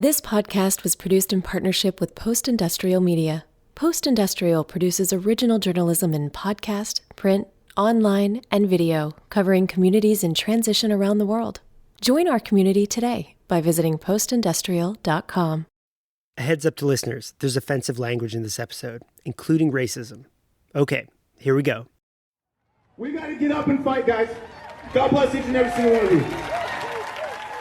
This podcast was produced in partnership with Post-Industrial Media. Post-Industrial produces original journalism in podcast, print, online, and video, covering communities in transition around the world. Join our community today by visiting postindustrial.com. A heads up to listeners, there's offensive language in this episode, including racism. Okay, here we go. We gotta get up and fight, guys. God bless each and every single one of you.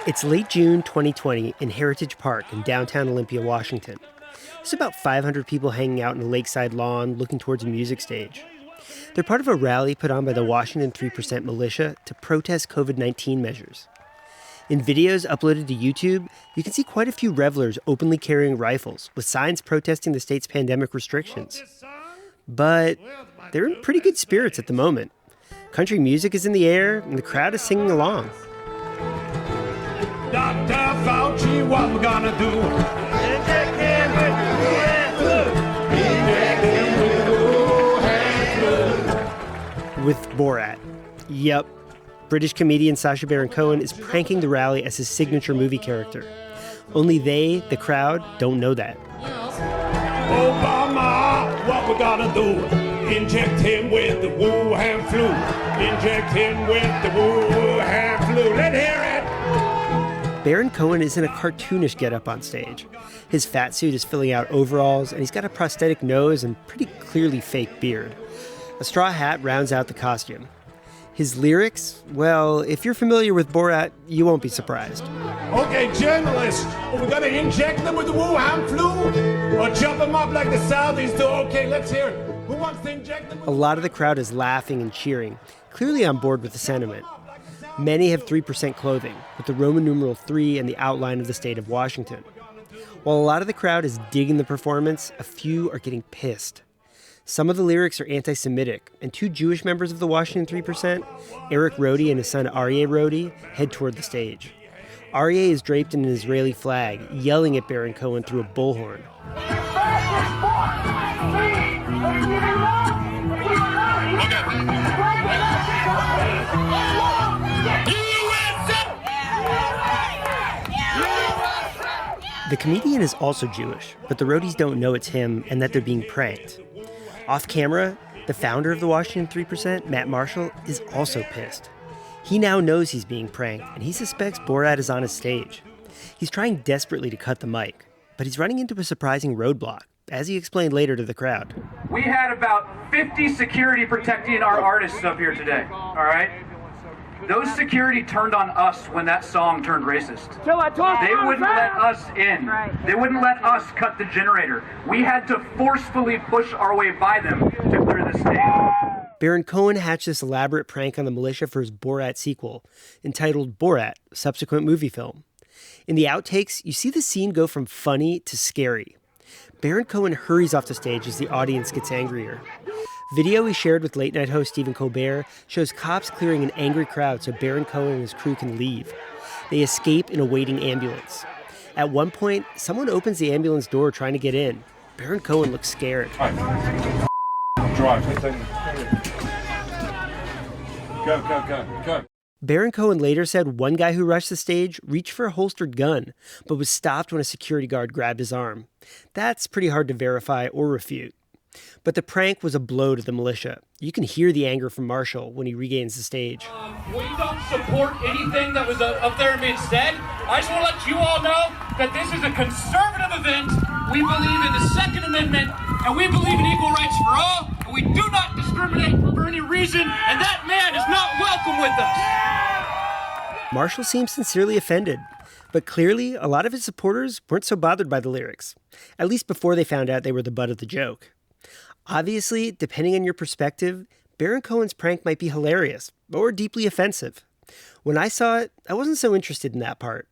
It's late June 2020 in Heritage Park in downtown Olympia, Washington. There's about 500 people hanging out in the lakeside lawn looking towards a music stage. They're part of a rally put on by the Washington 3% militia to protest COVID-19 measures. In videos uploaded to YouTube, you can see quite a few revelers openly carrying rifles with signs protesting the state's pandemic restrictions. But they're in pretty good spirits at the moment. Country music is in the air and the crowd is singing along. Dr. Fauci, what we gonna do? Inject him with the Wuhan flu. Inject him with the Wuhan flu. With Borat. Yep. British comedian Sacha Baron Cohen is pranking the rally as his signature movie character. Only they, the crowd, don't know that. Obama, what we gonna do? Inject him with the Wuhan flu. Inject him with the Wuhan flu. Let's hear it. Baron Cohen is in a cartoonish getup on stage. His fat suit is filling out overalls, and he's got a prosthetic nose and pretty clearly fake beard. A straw hat rounds out the costume. His lyrics, well, if you're familiar with Borat, you won't be surprised. Okay, journalists, are we gonna inject them with the Wuhan flu? Or chop them up like the Saudis do? Okay, let's hear it. Who wants to inject them? A lot of the crowd is laughing and cheering, clearly on board with the sentiment. Many have 3% clothing, with the Roman numeral 3 and the outline of the state of Washington. While a lot of the crowd is digging the performance, a few are getting pissed. Some of the lyrics are anti-Semitic, and two Jewish members of the Washington 3%, Eric Rohde and his son Aryeh Rohde, head toward the stage. Aryeh is draped in an Israeli flag, yelling at Baron Cohen through a bullhorn. The comedian is also Jewish, but the Roadies don't know it's him and that they're being pranked. Off camera, the founder of the Washington 3%, Matt Marshall, is also pissed. He now knows he's being pranked, and he suspects Borat is on his stage. He's trying desperately to cut the mic, but he's running into a surprising roadblock, as he explained later to the crowd. We had about 50 security protecting our artists up here today, all right? Those security turned on us when that song turned racist. They wouldn't let us in. They wouldn't let us cut the generator. We had to forcefully push our way by them to clear the stage. Baron Cohen hatched this elaborate prank on the militia for his Borat sequel, entitled Borat, Subsequent Movie Film. In the outtakes, you see the scene go from funny to scary. Baron Cohen hurries off the stage as the audience gets angrier. Video he shared with late-night host Stephen Colbert shows cops clearing an angry crowd so Baron Cohen and his crew can leave. They escape in a waiting ambulance. At one point, someone opens the ambulance door trying to get in. Baron Cohen looks scared. Drive. Go. Baron Cohen later said one guy who rushed the stage reached for a holstered gun, but was stopped when a security guard grabbed his arm. That's pretty hard to verify or refute. But the prank was a blow to the militia. You can hear the anger from Marshall when he regains the stage. We don't support anything that was up there being said. I just want to let you all know that this is a conservative event. We believe in the Second Amendment, and we believe in equal rights for all, and we do not discriminate for any reason, and that man is not welcome with us. Marshall seemed sincerely offended, but clearly a lot of his supporters weren't so bothered by the lyrics, at least before they found out they were the butt of the joke. Obviously, depending on your perspective, Baron Cohen's prank might be hilarious or deeply offensive. When I saw it, I wasn't so interested in that part.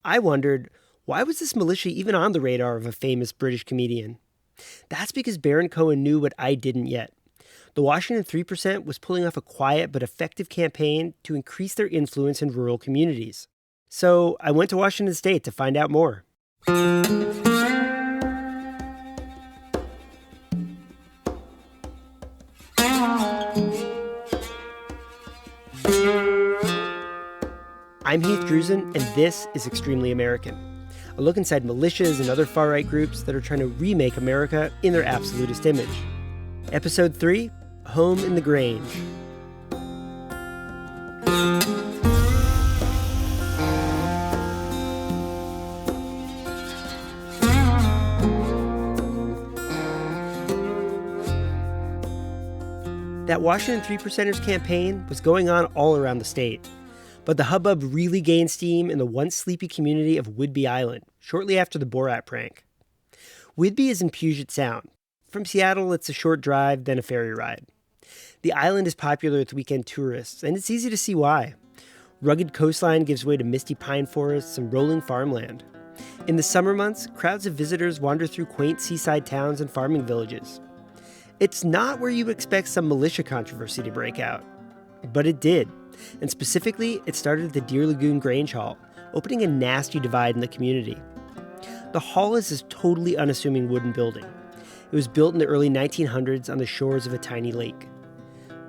I wondered, why was this militia even on the radar of a famous British comedian? That's because Baron Cohen knew what I didn't yet. The Washington 3% was pulling off a quiet but effective campaign to increase their influence in rural communities. So I went to Washington State to find out more. I'm Heath Drusen, and this is Extremely American. a look inside militias and other far-right groups that are trying to remake America in their absolutist image. Episode 3, Home in the Grange. That Washington 3%ers campaign was going on all around the state. But the hubbub really gained steam in the once sleepy community of Whidbey Island, shortly after the Borat prank. Whidbey is in Puget Sound. From Seattle, it's a short drive, then a ferry ride. The island is popular with weekend tourists, and it's easy to see why. Rugged coastline gives way to misty pine forests and rolling farmland. In the summer months, crowds of visitors wander through quaint seaside towns and farming villages. It's not where you expect some militia controversy to break out. But it did. And specifically, it started at the Deer Lagoon Grange Hall, opening a nasty divide in the community. The hall is this totally unassuming wooden building. It was built in the early 1900s on the shores of a tiny lake.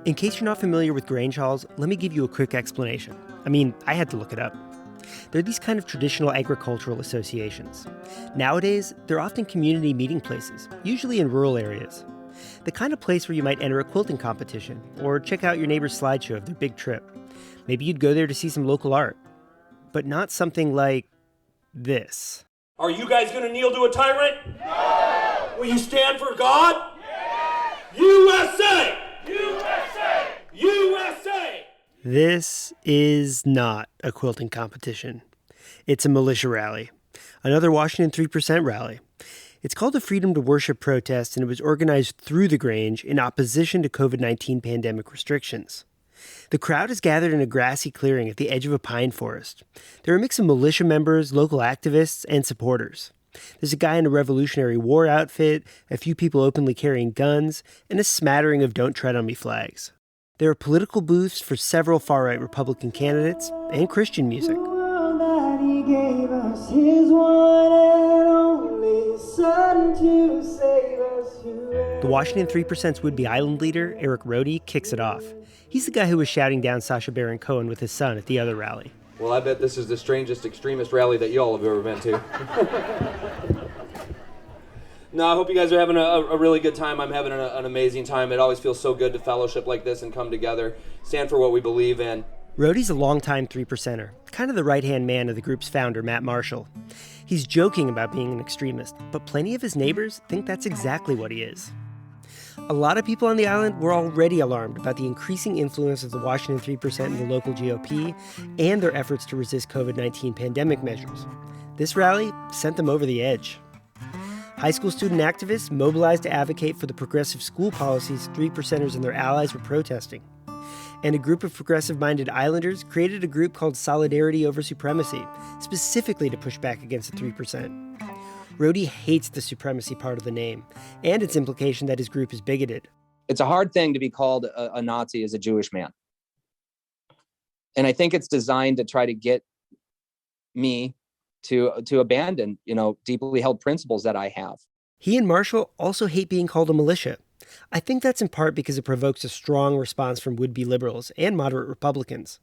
In case you're not familiar with Grange halls, let me give you a quick explanation. I had to look it up. They're these kind of traditional agricultural associations. Nowadays, they're often community meeting places, usually in rural areas. The kind of place where you might enter a quilting competition or check out your neighbor's slideshow of their big trip. Maybe you'd go there to see some local art. But not something like this. Are you guys going to kneel to a tyrant? No! Will you stand for God? Yes! USA! USA! USA! This is not a quilting competition. It's a militia rally. Another Washington 3% rally. It's called the Freedom to Worship protest, and it was organized through the Grange in opposition to COVID-19 pandemic restrictions. The crowd is gathered in a grassy clearing at the edge of a pine forest. They're a mix of militia members, local activists, and supporters. There's a guy in a Revolutionary War outfit, a few people openly carrying guns, and a smattering of Don't Tread on Me flags. There are political booths for several far-right Republican candidates and Christian music. The Washington 3%'s Whidbey Island leader, Eric Rohde, kicks it off. He's the guy who was shouting down Sacha Baron Cohen with his son at the other rally. Well, I bet this is the strangest extremist rally that y'all have ever been to. No, I hope you guys are having a really good time. I'm having an amazing time. It always feels so good to fellowship like this and come together, stand for what we believe in. Rohde's a longtime 3%er, kind of the right-hand man of the group's founder, Matt Marshall. He's joking about being an extremist, but plenty of his neighbors think that's exactly what he is. A lot of people on the island were already alarmed about the increasing influence of the Washington 3% in the local GOP and their efforts to resist COVID-19 pandemic measures. This rally sent them over the edge. High school student activists mobilized to advocate for the progressive school policies 3%ers and their allies were protesting. And a group of progressive-minded islanders created a group called Solidarity Over Supremacy, specifically to push back against the 3%. Rohde hates the supremacy part of the name, and its implication that his group is bigoted. It's a hard thing to be called a Nazi as a Jewish man. And I think it's designed to try to get me to abandon, deeply held principles that I have. He and Marshall also hate being called a militia. I think that's in part because it provokes a strong response from would-be liberals and moderate Republicans.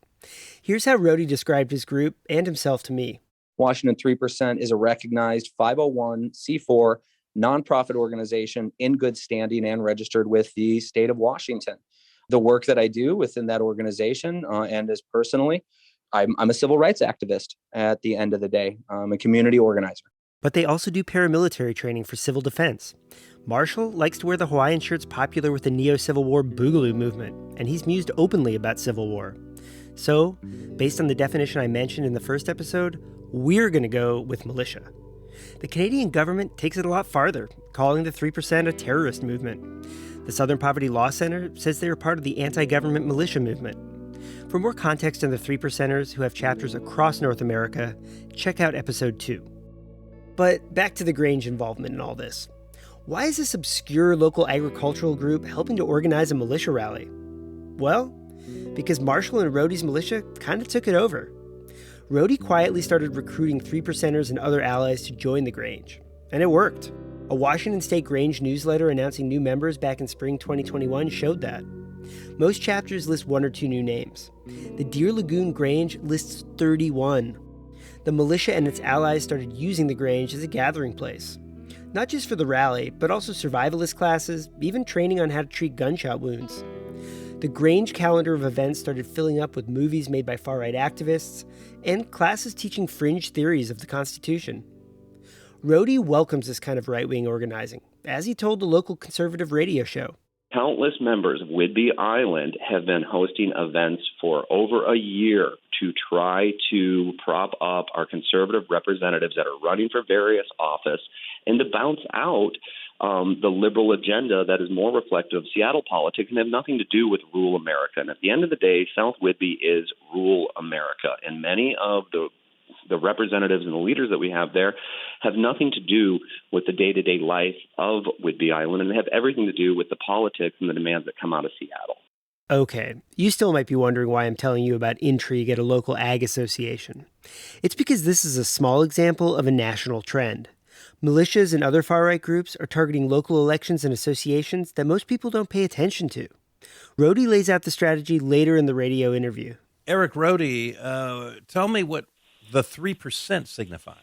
Here's how Rohde described his group and himself to me. Washington 3% is a recognized 501c4 nonprofit organization in good standing and registered with the state of Washington. The work that I do within that organization and as personally, I'm a civil rights activist at the end of the day. I'm a community organizer. But they also do paramilitary training for civil defense. Marshall likes to wear the Hawaiian shirts popular with the neo-Civil War Boogaloo movement, and he's mused openly about Civil War. So, based on the definition I mentioned in the first episode, we're going to go with militia. The Canadian government takes it a lot farther, calling the 3% a terrorist movement. The Southern Poverty Law Center says they are part of the anti-government militia movement. For more context on the 3%ers who have chapters across North America, check out episode 2. But back to the Grange involvement in all this. Why is this obscure local agricultural group helping to organize a militia rally? Well, because Marshall and Rohde's militia kind of took it over. Rohde quietly started recruiting 3%ers and other allies to join the Grange. And it worked. A Washington State Grange newsletter announcing new members back in spring 2021 showed that. Most chapters list 1 or 2 new names. The Deer Lagoon Grange lists 31. the militia and its allies started using the Grange as a gathering place. Not just for the rally, but also survivalist classes, even training on how to treat gunshot wounds. The Grange calendar of events started filling up with movies made by far-right activists and classes teaching fringe theories of the Constitution. Rhodey welcomes this kind of right-wing organizing, as he told the local conservative radio show. Countless members of Whidbey Island have been hosting events for over a year to try to prop up our conservative representatives that are running for various office and to bounce out the liberal agenda that is more reflective of Seattle politics and have nothing to do with rural America. And at the end of the day, South Whidbey is rural America. And many of the representatives and the leaders that we have there have nothing to do with the day-to-day life of Whidbey Island and have everything to do with the politics and the demands that come out of Seattle. Okay, you still might be wondering why I'm telling you about intrigue at a local ag association. It's because this is a small example of a national trend. Militias and other far-right groups are targeting local elections and associations that most people don't pay attention to. Rhodey lays out the strategy later in the radio interview. Eric Rhodey, tell me what the 3% signifies.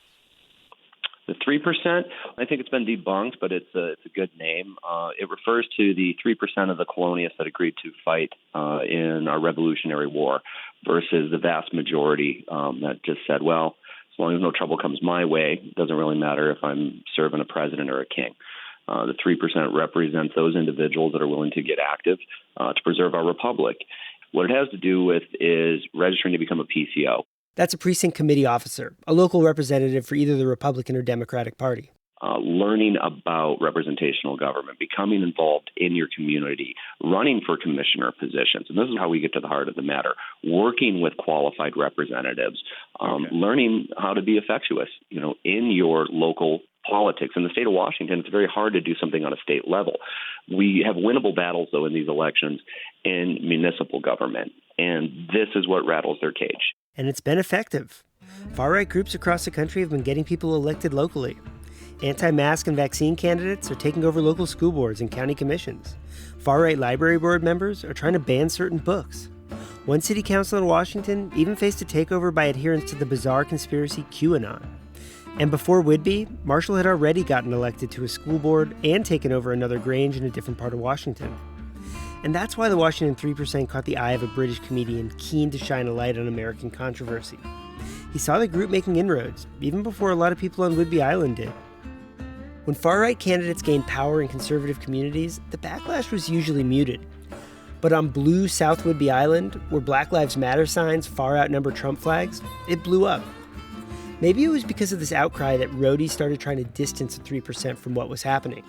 The 3%, I think it's been debunked, but it's a good name. It refers to the 3% of the colonists that agreed to fight in our Revolutionary War versus the vast majority that just said, well, as long as no trouble comes my way, it doesn't really matter if I'm serving a president or a king. The 3% represents those individuals that are willing to get active to preserve our republic. What it has to do with is registering to become a PCO. That's a precinct committee officer, a local representative for either the Republican or Democratic Party. Learning about representational government, becoming involved in your community, running for commissioner positions. And this is how we get to the heart of the matter. Working with qualified representatives, learning how to be effectuous, in your local politics. In the state of Washington, it's very hard to do something on a state level. We have winnable battles, though, in these elections in municipal government. And this is what rattles their cage. And it's been effective. Far-right groups across the country have been getting people elected locally. Anti-mask and vaccine candidates are taking over local school boards and county commissions. Far-right library board members are trying to ban certain books. One city council in Washington even faced a takeover by adherents to the bizarre conspiracy QAnon. And before Whidbey, Marshall had already gotten elected to a school board and taken over another Grange in a different part of Washington. And that's why the Washington 3% caught the eye of a British comedian keen to shine a light on American controversy. He saw the group making inroads, even before a lot of people on Whidbey Island did. When far-right candidates gained power in conservative communities, the backlash was usually muted. But on blue South Whidbey Island, where Black Lives Matter signs far outnumber Trump flags, it blew up. Maybe it was because of this outcry that Rhodey started trying to distance the 3% from what was happening.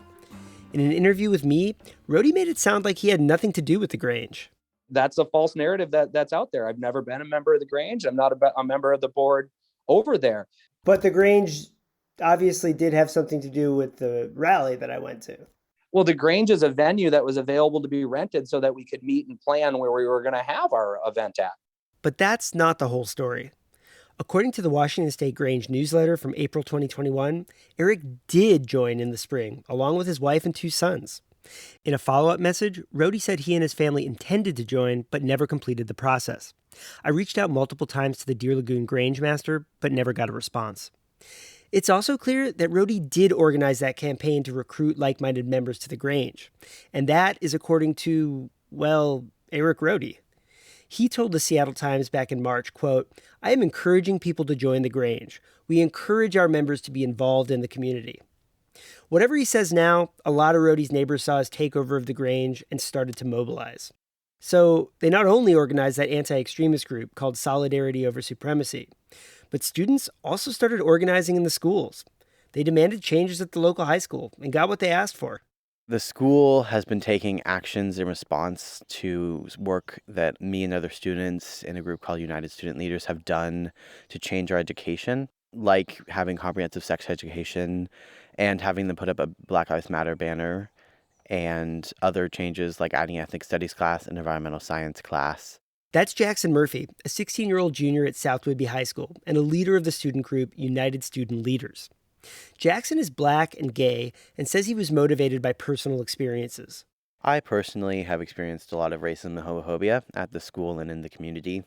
In an interview with me, Rhodey made it sound like he had nothing to do with the Grange. That's a false narrative that's out there. I've never been a member of the Grange. I'm not a member of the board over there. But the Grange obviously did have something to do with the rally that I went to. Well, the Grange is a venue that was available to be rented so that we could meet and plan where we were going to have our event at. But that's not the whole story. According to the Washington State Grange newsletter from April 2021, Eric did join in the spring, along with his wife and 2 sons. In a follow-up message, Rhodey said he and his family intended to join, but never completed the process. I reached out multiple times to the Deer Lagoon Grange master, but never got a response. It's also clear that Rhodey did organize that campaign to recruit like-minded members to the Grange. And that is according to, Eric Rhodey. He told the Seattle Times back in March, quote, "I am encouraging people to join the Grange. We encourage our members to be involved in the community." Whatever he says now, a lot of Rhodey's neighbors saw his takeover of the Grange and started to mobilize. So they not only organized that anti-extremist group called Solidarity Over Supremacy, but students also started organizing in the schools. They demanded changes at the local high school and got what they asked for. The school has been taking actions in response to work that me and other students in a group called United Student Leaders have done to change our education, like having comprehensive sex education and having them put up a Black Lives Matter banner, and other changes like adding ethnic studies class and environmental science class. That's Jackson Murphy, a 16-year-old junior at South Whidbey High School and a leader of the student group United Student Leaders. Jackson is Black and gay and says he was motivated by personal experiences. I personally have experienced a lot of racism and homophobia at the school and in the community.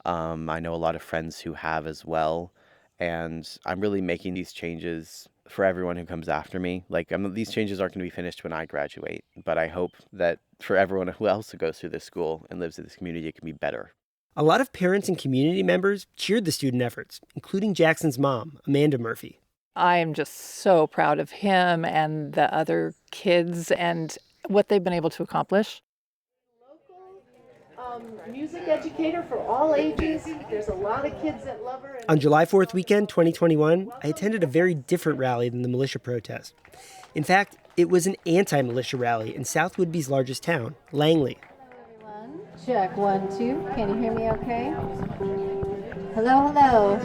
I know a lot of friends who have as well. And I'm really making these changes for everyone who comes after me. Like, these changes aren't going to be finished when I graduate, but I hope that for everyone who else who goes through this school and lives in this community, it can be better. A lot of parents and community members cheered the student efforts, including Jackson's mom, Amanda Murphy. I am just so proud of him and the other kids and what they've been able to accomplish. Music educator for all ages. There's a lot of kids that love her. On July 4th weekend, 2021, I attended a very different rally than the militia protest. In fact, it was an anti-militia rally in South Whidbey's largest town, Langley. Hello, everyone. Check 1, 2. Can you hear me okay? Hello, hello.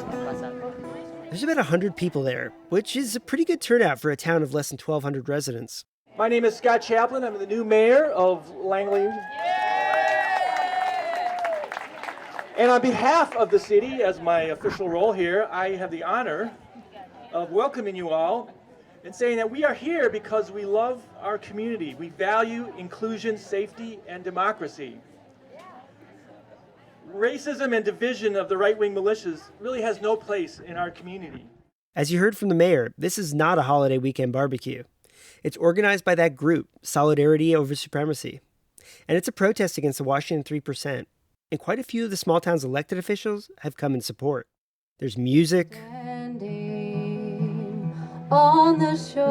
There's about 100 people there, which is a pretty good turnout for a town of less than 1,200 residents. My name is Scott Chaplin. I'm the new mayor of Langley. And on behalf of the city, as my official role here, I have the honor of welcoming you all and saying that we are here because we love our community. We value inclusion, safety, and democracy. Racism and division of the right-wing militias really has no place in our community. As you heard from the mayor, this is not a holiday weekend barbecue. It's organized by that group, Solidarity Over Supremacy. And it's a protest against the Washington 3%. And quite a few of the small town's elected officials have come in support. There's music, on the shore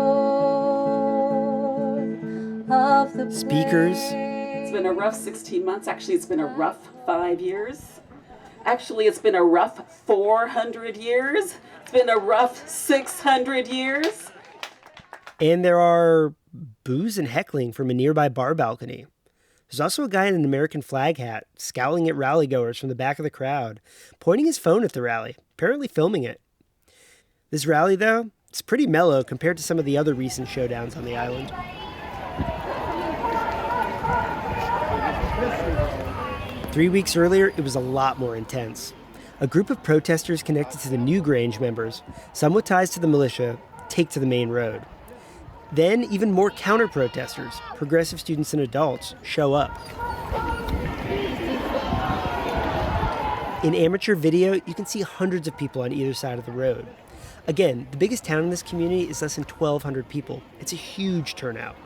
of the speakers. It's been a rough 16 months. Actually, it's been a rough 5 years. Actually, it's been a rough 400 years. It's been a rough 600 years. And there are boos and heckling from a nearby bar balcony. There's also a guy in an American flag hat, scowling at rally-goers from the back of the crowd, pointing his phone at the rally, apparently filming it. This rally, though, it's pretty mellow compared to some of the other recent showdowns on the island. Three weeks earlier, it was a lot more intense. A group of protesters connected to the new Grange members, some with ties to the militia, take to the main road. Then, even more counter-protesters, progressive students and adults, show up. In amateur video, you can see hundreds of people on either side of the road. Again, the biggest town in this community is less than 1,200 people. It's a huge turnout.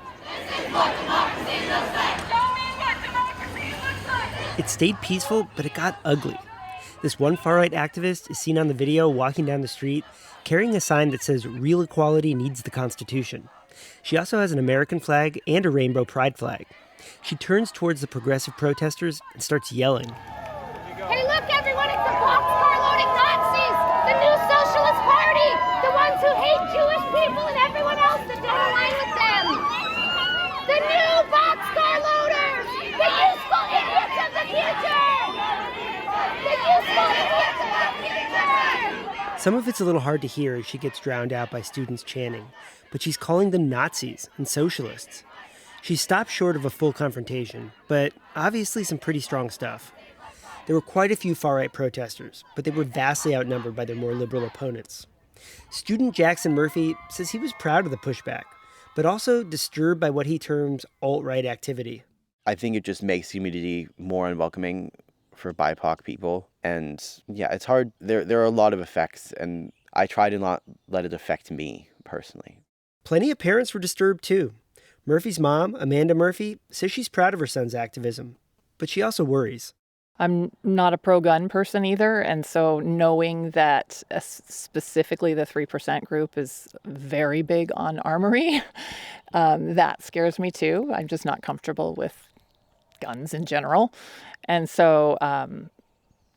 It stayed peaceful, but it got ugly. This one far-right activist is seen on the video walking down the street, carrying a sign that says, "Real equality needs the Constitution." She also has an American flag and a rainbow pride flag. She turns towards the progressive protesters and starts yelling. Hey, look, everyone, it's the boxcar-loading Nazis! The new Socialist Party! The ones who hate Jewish people and everyone else that don't align with them! The new boxcar loaders! The useful idiots of the future! The useful idiots of the future! Some of it's a little hard to hear as she gets drowned out by students chanting, but she's calling them Nazis and socialists. She stopped short of a full confrontation, but obviously some pretty strong stuff. There were quite a few far-right protesters, but they were vastly outnumbered by their more liberal opponents. Student Jackson Murphy says he was proud of the pushback, but also disturbed by what he terms alt-right activity. I think it just makes the community more unwelcoming for BIPOC people. And yeah, it's hard. There are a lot of effects, and I try to not let it affect me personally. Plenty of parents were disturbed too. Murphy's mom, Amanda Murphy, says she's proud of her son's activism, but she also worries. I'm not a pro-gun person either, and so knowing that specifically the 3% group is very big on armory, that scares me too. I'm just not comfortable with guns in general. And so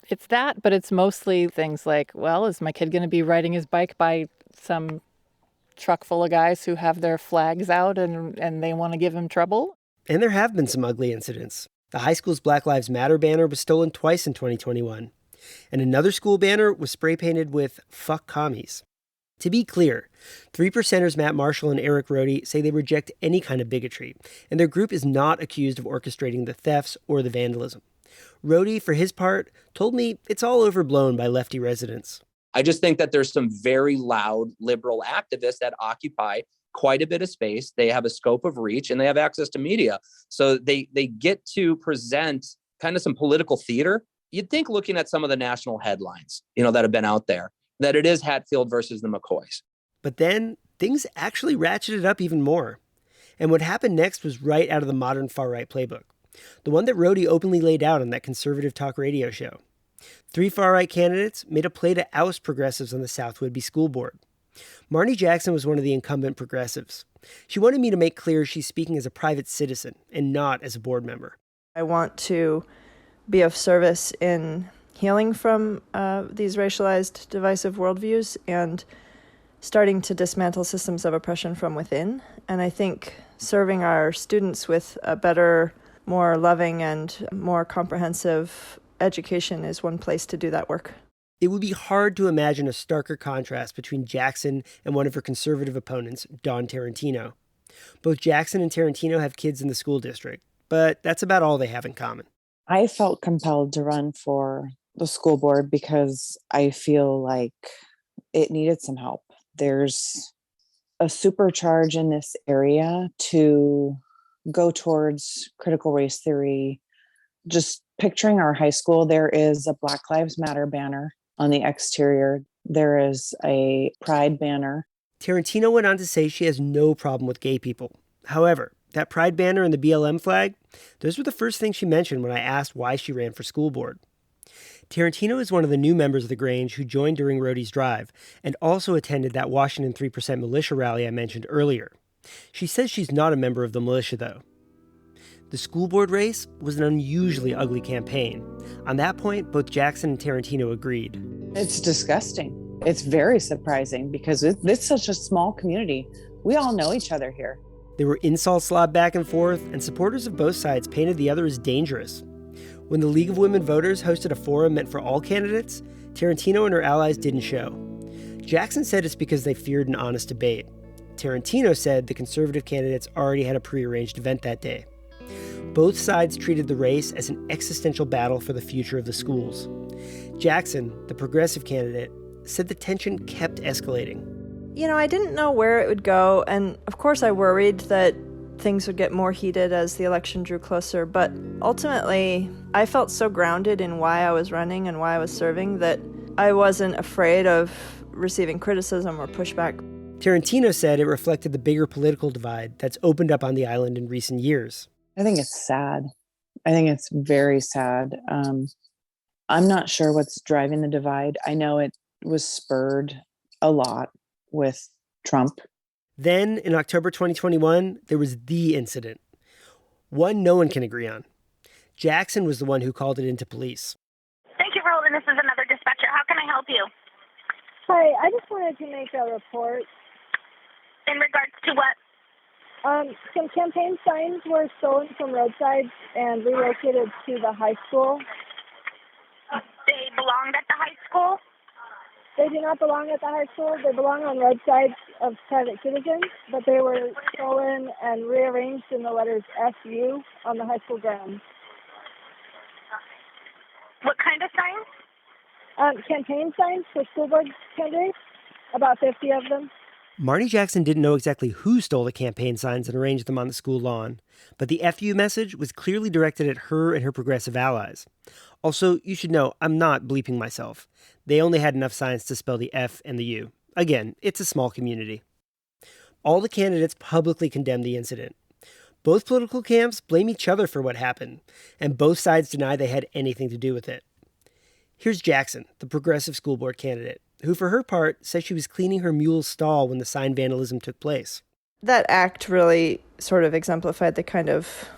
it's that, but it's mostly things like, well, is my kid going to be riding his bike by some truck full of guys who have their flags out and they want to give him trouble? And there have been some ugly incidents. The high school's Black Lives Matter banner was stolen twice in 2021. And another school banner was spray painted with "Fuck commies." To be clear, 3%ers Matt Marshall and Eric Rohde say they reject any kind of bigotry, and their group is not accused of orchestrating the thefts or the vandalism. Rohde, for his part, told me it's all overblown by lefty residents. I just think that there's some very loud liberal activists that occupy quite a bit of space. They have a scope of reach and they have access to media. So they get to present kind of some political theater. You'd think looking at some of the national headlines, that have been out there, that it is Hatfield versus the McCoys. But then things actually ratcheted up even more. And what happened next was right out of the modern far-right playbook, the one that Rhodey openly laid out on that conservative talk radio show. 3 far-right candidates made a play to oust progressives on the South Whidbey School Board. Marnie Jackson was one of the incumbent progressives. She wanted me to make clear she's speaking as a private citizen and not as a board member. I want to be of service in healing from these racialized, divisive worldviews and starting to dismantle systems of oppression from within. And I think serving our students with a better, more loving and more comprehensive education is one place to do that work. It would be hard to imagine a starker contrast between Jackson and one of her conservative opponents, Dawn Tarantino. Both Jackson and Tarantino have kids in the school district, but that's about all they have in common. I felt compelled to run for the school board because I feel like it needed some help. There's a supercharge in this area to go towards critical race theory. Just picturing our high school, there is a Black Lives Matter banner on the exterior. There is a Pride banner. Tarantino went on to say she has no problem with gay people. However, that Pride banner and the BLM flag, those were the first things she mentioned when I asked why she ran for school board. Tarantino is one of the new members of the Grange who joined during Rhodey's drive and also attended that Washington 3% militia rally I mentioned earlier. She says she's not a member of the militia, though. The school board race was an unusually ugly campaign. On that point, both Jackson and Tarantino agreed. It's disgusting. It's very surprising because it's such a small community. We all know each other here. There were insults lobbed back and forth, and supporters of both sides painted the other as dangerous. When the League of Women Voters hosted a forum meant for all candidates, Tarantino and her allies didn't show. Jackson said it's because they feared an honest debate. Tarantino said the conservative candidates already had a prearranged event that day. Both sides treated the race as an existential battle for the future of the schools. Jackson, the progressive candidate, said the tension kept escalating. You know, I didn't know where it would go, and of course I worried that things would get more heated as the election drew closer, but ultimately I felt so grounded in why I was running and why I was serving that I wasn't afraid of receiving criticism or pushback. Tarantino said it reflected the bigger political divide that's opened up on the island in recent years. I think it's sad. I think it's very sad. I'm not sure what's driving the divide. I know it was spurred a lot with Trump. Then, in October 2021, there was the incident. One no one can agree on. Jackson was the one who called it into police. Thank you for holding. This is another dispatcher. How can I help you? Hi, I just wanted to make a report. In regards to what? Some campaign signs were stolen from roadsides and relocated to the high school. They belonged at the high school? They do not belong at the high school. They belong on roadsides of private citizens, but they were stolen and rearranged in the letters FU on the high school grounds. What kind of signs? Campaign signs for school board candidates, about 50 of them. Marnie Jackson didn't know exactly who stole the campaign signs and arranged them on the school lawn, but the FU message was clearly directed at her and her progressive allies. Also, you should know, I'm not bleeping myself. They only had enough signs to spell the F and the U. Again, it's a small community. All the candidates publicly condemned the incident. Both political camps blame each other for what happened, and both sides deny they had anything to do with it. Here's Jackson, the progressive school board candidate, who for her part says she was cleaning her mule's stall when the sign vandalism took place. That act really sort of exemplified the kind of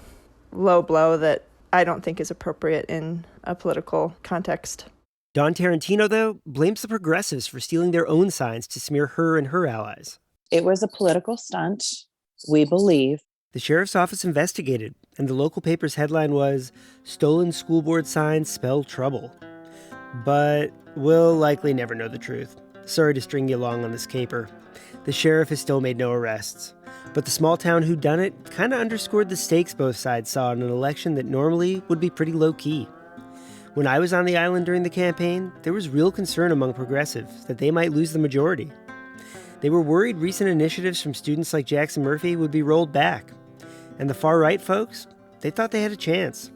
low blow that I don't think is appropriate in a political context. Dawn Tarantino, though, blames the progressives for stealing their own signs to smear her and her allies. It was a political stunt, we believe. The sheriff's office investigated, and the local paper's headline was, "Stolen school board signs spell trouble." But we'll likely never know the truth. Sorry to string you along on this caper. The sheriff has still made no arrests. But the small town whodunit kind of underscored the stakes both sides saw in an election that normally would be pretty low-key. When I was on the island during the campaign, there was real concern among progressives that they might lose the majority. They were worried recent initiatives from students like Jackson Murphy would be rolled back. And the far-right folks, they thought they had a chance.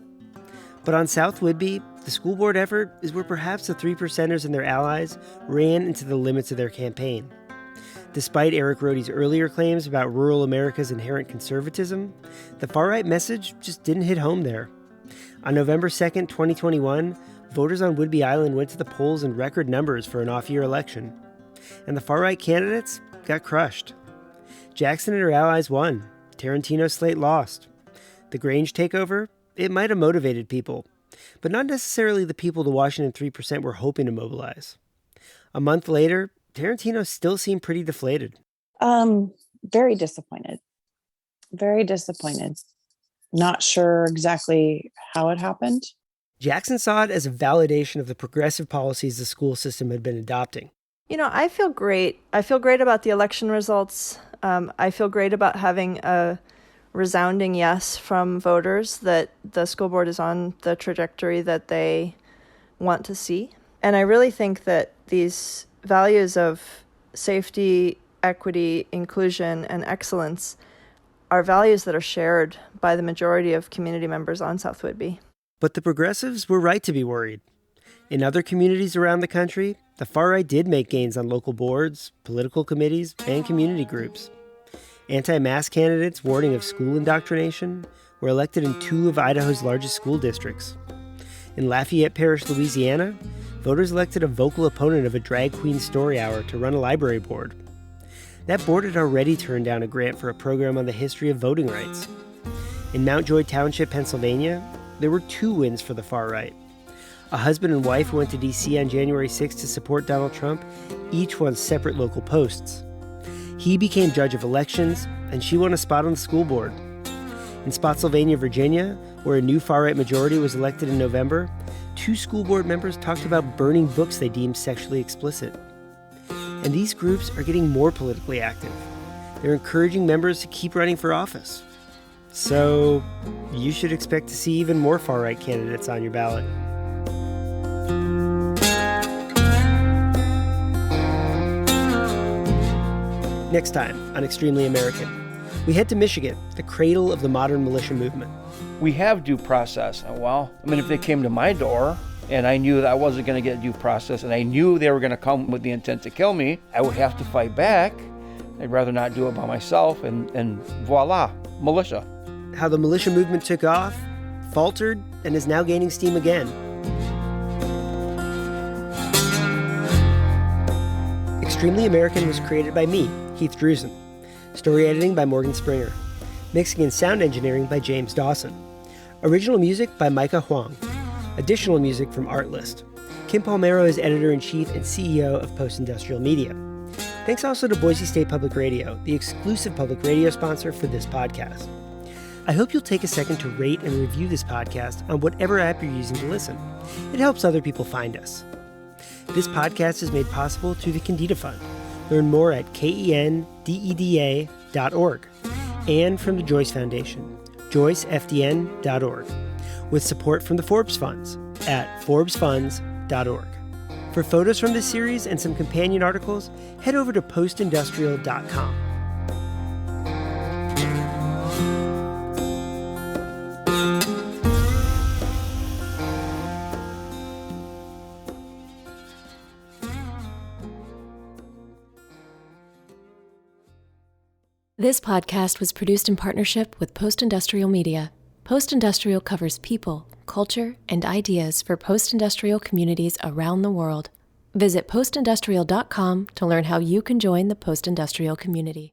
But on South Whidbey, the school board effort is where perhaps the 3%ers and their allies ran into the limits of their campaign. Despite Eric Rohde's earlier claims about rural America's inherent conservatism, the far-right message just didn't hit home there. On November 2nd, 2021, voters on Whidbey Island went to the polls in record numbers for an off-year election. And the far-right candidates got crushed. Jackson and her allies won. Tarantino's slate lost. The Grange takeover, it might have motivated people, but not necessarily the people the Washington 3% were hoping to mobilize. A month later, Tarantino still seemed pretty deflated. Very disappointed. Very disappointed. Not sure exactly how it happened. Jackson saw it as a validation of the progressive policies the school system had been adopting. You know, I feel great. I feel great about the election results. I feel great about having a resounding yes from voters that the school board is on the trajectory that they want to see. And I really think that these values of safety, equity, inclusion, and excellence are values that are shared by the majority of community members on South Whidbey. But the progressives were right to be worried. In other communities around the country, the far right did make gains on local boards, political committees, and community groups. Anti-mask candidates warning of school indoctrination were elected in 2 of Idaho's largest school districts. In Lafayette Parish, Louisiana, voters elected a vocal opponent of a drag queen story hour to run a library board. That board had already turned down a grant for a program on the history of voting rights. In Mount Joy Township, Pennsylvania, there were 2 wins for the far right. A husband and wife who went to D.C. on January 6th to support Donald Trump each won separate local posts. He became judge of elections, and she won a spot on the school board. In Spotsylvania, Virginia, where a new far-right majority was elected in November, 2 school board members talked about burning books they deemed sexually explicit. And these groups are getting more politically active. They're encouraging members to keep running for office. So, you should expect to see even more far-right candidates on your ballot. Next time on Extremely American, we head to Michigan, the cradle of the modern militia movement. We have due process. Well, I mean, if they came to my door and I knew that I wasn't going to get due process and I knew they were going to come with the intent to kill me, I would have to fight back. I'd rather not do it by myself, and voila, militia. How the militia movement took off, faltered, and is now gaining steam again. Extremely American was created by me, Keith Drusen. Story editing by Morgan Springer. Mixing and sound engineering by James Dawson. Original music by Micah Huang. Additional music from Artlist. Kim Palmero is editor-in-chief and CEO of Post-Industrial Media. Thanks also to Boise State Public Radio, the exclusive public radio sponsor for this podcast. I hope you'll take a second to rate and review this podcast on whatever app you're using to listen. It helps other people find us. This podcast is made possible through the Kendeda Fund. Learn more at kendeda.org and from the Joyce Foundation, joycefdn.org, with support from the Forbes Funds at forbesfunds.org. For photos from this series and some companion articles, head over to postindustrial.com. This podcast was produced in partnership with Post-Industrial Media. Post-Industrial covers people, culture, and ideas for post-industrial communities around the world. Visit postindustrial.com to learn how you can join the post-industrial community.